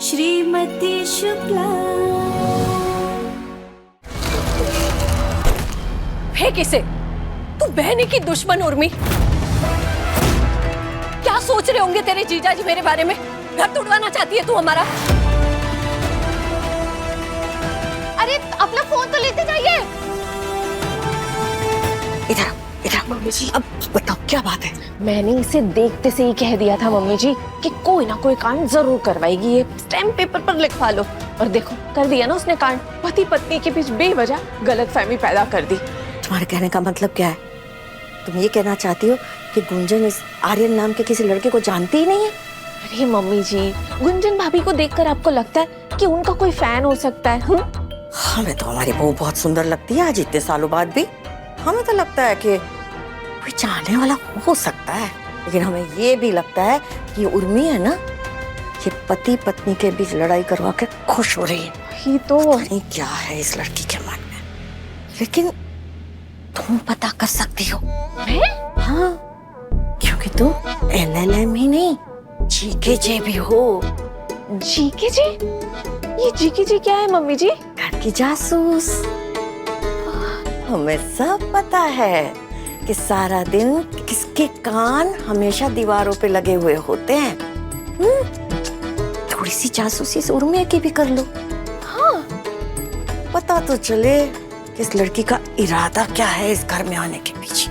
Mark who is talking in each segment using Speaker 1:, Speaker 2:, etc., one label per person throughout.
Speaker 1: श्रीमती शुक्ला।
Speaker 2: फेंक इसे। तू बहनी की दुश्मन उर्मी। क्या सोच रहे होंगे तेरे जीजा जी मेरे बारे में? घर तोड़वाना चाहती है तू हमारा? अरे अपना फोन तो लेते जाइए।
Speaker 3: इधर इधर मम्मी जी, अब बताओ क्या बात है?
Speaker 4: मैंने इसे देखते से ही कह दिया था मम्मी जी कि कोई ना कोई कांड जरूर करवाएगी, ये स्टैम्प पेपर पर लिखवा लो। और देखो कर दिया ना उसने कांड। पति पत्नी के बीच बेवजह गलतफहमी पैदा कर दी।
Speaker 3: तुम्हारे कहने का मतलब क्या है? तुम ये कहना चाहती हो कि गुंजन इस आर्यन नाम के किसी लड़के को जानती ही नहीं है?
Speaker 4: अरे मम्मी जी, गुंजन भाभी को देखकर आपको लगता है कि उनका कोई फैन हो सकता है?
Speaker 3: हमें तो हमारी बहू बहुत सुंदर लगती है, आज इतने सालों बाद भी। हमें तो लगता है कि कोई चाहने वाला हो सकता है, लेकिन हमें ये भी लगता है कि उर्मी है ना, ये पति पत्नी के बीच लड़ाई करवा के खुश हो रही है।
Speaker 4: ही तो
Speaker 3: नहीं क्या है इस लड़की के मन में, लेकिन तुम पता कर सकती हो।
Speaker 4: मैं?
Speaker 3: हाँ, क्योंकि तुम LLM ही नहीं GKJ भी हो।
Speaker 4: जीके जी? ये जीके जी क्या है मम्मी जी?
Speaker 3: घर की जासूस। हमें सब पता है कि सारा दिन किसके कान हमेशा दीवारों पे लगे हुए होते हैं। थोड़ी सी जासूसी इस उर्मी की भी कर लो।
Speaker 4: हाँ,
Speaker 3: पता तो चले कि इस लड़की का इरादा क्या है इस घर में आने के पीछे।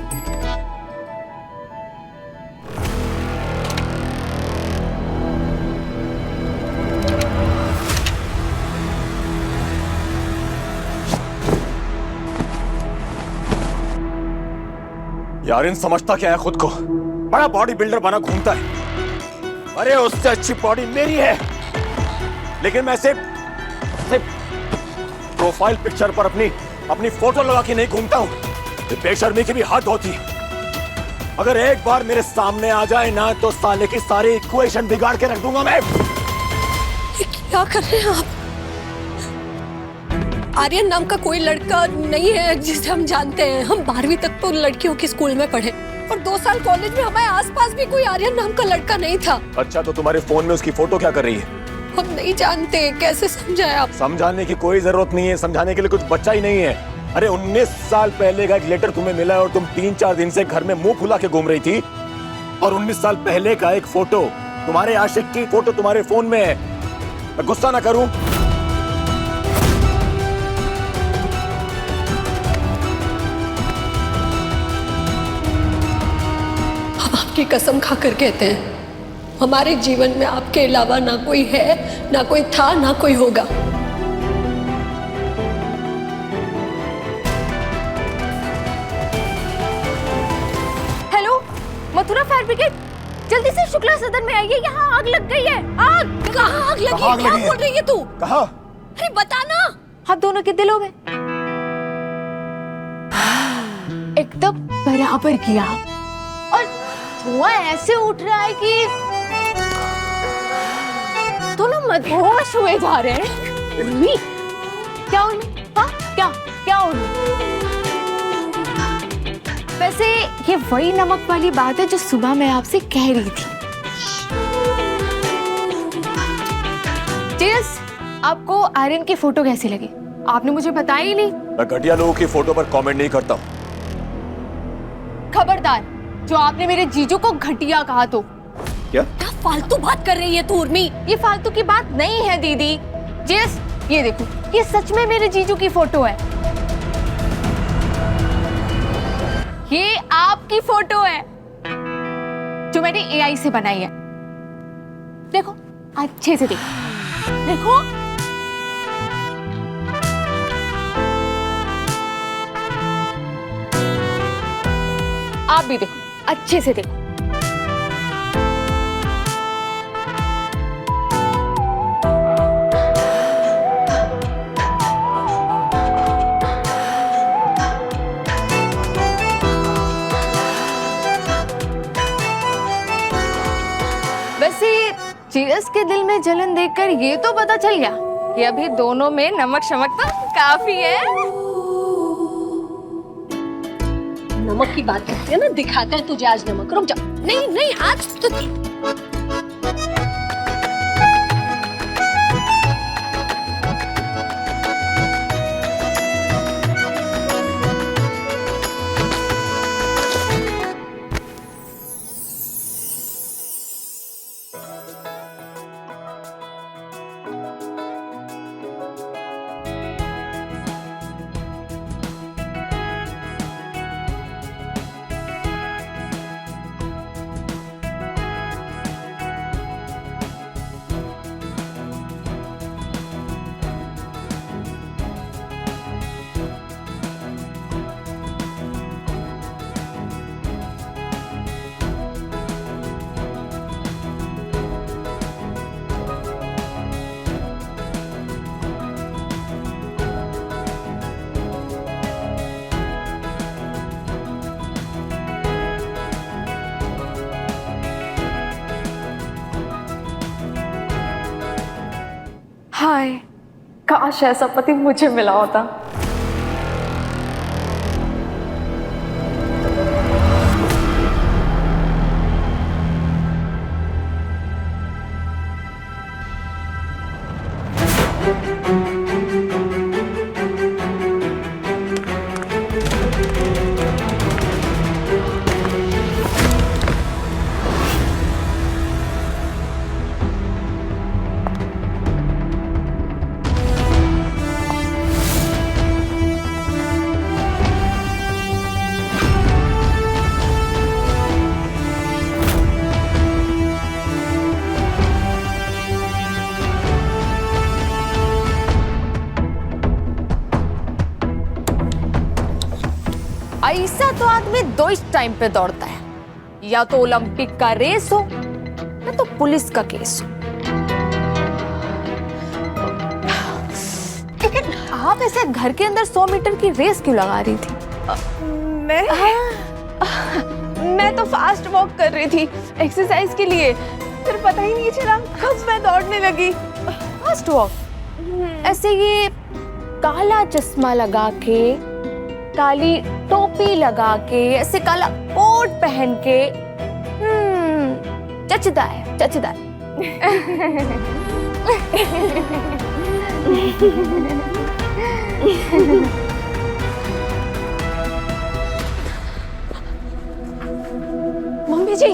Speaker 5: यारिन समझता क्या है खुद को? बड़ा बॉडी बिल्डर बना घूमता है। अरे उससे अच्छी बॉडी मेरी है, लेकिन मैं सिर्फ प्रोफाइल पिक्चर पर अपनी फोटो लगा के नहीं घूमता हूं। बेशर्मी की भी हद होती। अगर एक बार मेरे सामने आ जाए ना तो साले की सारी इक्वेशन बिगाड़ के रख दूंगा मैं।
Speaker 2: क्या कर रहे हैं आप? आर्यन नाम का कोई लड़का नहीं है जिसे हम जानते हैं। हम 12वीं तक तो लड़कियों के स्कूल में पढ़े और 2 साल कॉलेज में हमारे आसपास भी कोई आर्यन नाम का लड़का नहीं था।
Speaker 5: अच्छा, तो तुम्हारे फोन में उसकी फोटो क्या कर रही है?
Speaker 2: हम नहीं जानते, कैसे समझाएं आप?
Speaker 5: समझाने की कोई जरूरत नहीं है, समझाने के लिए कुछ बच्चा ही नहीं है। अरे 19 साल पहले का एक लेटर तुम्हें मिला है और तुम 3-4 दिन से घर में मुंह फुला के घूम रही थी, और 19 साल पहले का एक फोटो, तुम्हारे आशिक की फोटो तुम्हारे फोन में है। मैं गुस्सा ना करूं?
Speaker 2: आपकी कसम खाकर कहते हैं, हमारे जीवन में आपके अलावा ना कोई है, ना कोई था, ना कोई होगा।
Speaker 4: हेलो, मथुरा फायर ब्रिगेड, जल्दी से शुक्ला सदन में आइए, यहाँ आग लग गई है। आग?
Speaker 2: कहाँ आग लगी?
Speaker 5: कहाँ आग
Speaker 2: क्या
Speaker 5: लगी है?
Speaker 2: बोल रही है तू?
Speaker 5: कहाँ?
Speaker 2: अरे बता ना।
Speaker 4: आप दोनों के दिलों में एकदम बराबर किया, और धुआं ऐसे उठ रहा है कि दोनों मदहोश हुए जा रहे हैं। उर्मी, क्या उर्मी? हाँ, क्या उर्मी? वैसे ये वही नमक वाली बात है जो सुबह मैं आपसे कह रही थी। जेस, आपको आर्यन की फोटो कैसी लगी? आपने मुझे बताया ही नहीं।
Speaker 5: मैं घटिया लोगों की फोटो पर कमेंट नहीं करता हूँ।
Speaker 4: खबरदार, जो आपने मेरे जीजू को घटिया कहा तो।
Speaker 5: क्या
Speaker 2: फालतू बात कर रही है तू उर्मी?
Speaker 4: ये फालतू की बात नहीं है दीदी। जेस, ये देखो, ये सच में मेरे जीजू की फोटो है। ये आपकी फोटो है जो मैंने AI से बनाई है। देखो, अच्छे से देखो, देखो। आप भी देखो, अच्छे से देखो। वैसे जीएस के दिल में जलन देखकर ये तो पता चल गया कि अभी दोनों में नमक शमक तो काफी है।
Speaker 2: नमक की बात करते हैं ना, दिखाते हैं तुझे आज नमक। रुक जा। नहीं नहीं, आज तो
Speaker 4: हाय, काश ऐसा पति मुझे मिला होता। ऐसा तो आदमी दो ही टाइम पे दौड़ता है, या तो ओलंपिक का रेस हो या तो पुलिस का केस हो। लेकिन आप ऐसे घर के अंदर 100 मीटर की रेस क्यों लगा रही थी? मैं तो फास्ट वॉक कर रही थी एक्सरसाइज के लिए, फिर पता ही नहीं चला कब मैं दौड़ने लगी। फास्ट वॉक ऐसे ये काला चश्मा लगा के, काली टोपी लगा के, ऐसे काला कोट पहन के, जचदा है, जचदा है। मम्मी जी,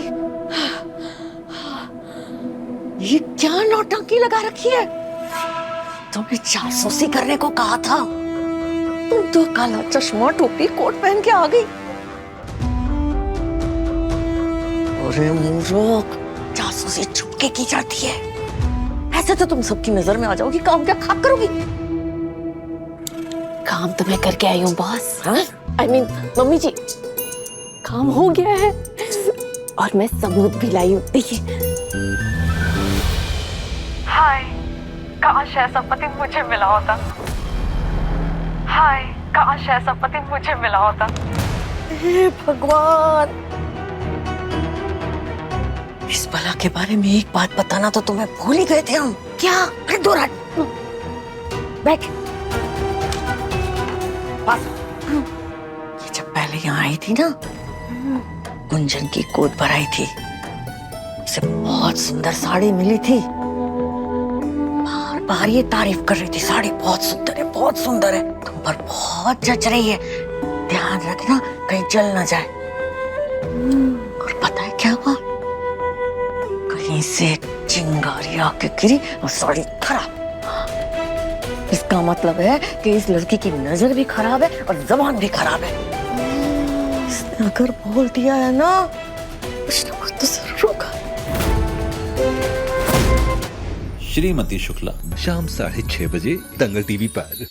Speaker 3: ये क्या नौटंकी लगा रखी है? तुम्हें जासूसी करने को कहा था, तुम तो काला चश्मा टोपी कोट पहन के आ गई। अरे मूर्ख, जासूसी छुपके की जाती है, ऐसे तो तुम सबकी नजर में आ जाओगी। काम क्या खाक करोगी?
Speaker 4: काम तो मैं करके आई हूँ बॉस।
Speaker 3: हाँ?
Speaker 4: I mean, मम्मी जी, काम हो गया है और मैं सबूत भी लाई हूँ, देखिए।
Speaker 6: हाय, काश ऐसा पति मुझे मिला होता। हाय, काश ऐसा पति मुझे मिला होता।
Speaker 3: हे भगवान, इस बला के बारे में एक बात बताना तो तुम्हें भूल ही गए थे हम। क्या? अरे दूर हट, बैठ पास। ये जब पहले यहाँ आई थी ना, गुंजन की गोद भराई थी, उसे बहुत सुंदर साड़ी मिली थी। बार बार ये तारीफ कर रही थी, साड़ी बहुत सुंदर है, बहुत सुंदर है, तुम पर बहुत जच रही है, ध्यान रखना कहीं जल ना जाए। और पता है क्या हुआ? कहीं से चिंगारी आके गिरी और साड़ी खराब। इसका मतलब है कि इस लड़की की नजर भी खराब है और जबान भी खराब है। इसने अगर बोल दिया है ना, कुछ ना कुछ तो जरूर होगा।
Speaker 7: श्रीमती शुक्ला शाम 6:30 बजे दंगल टीवी पर।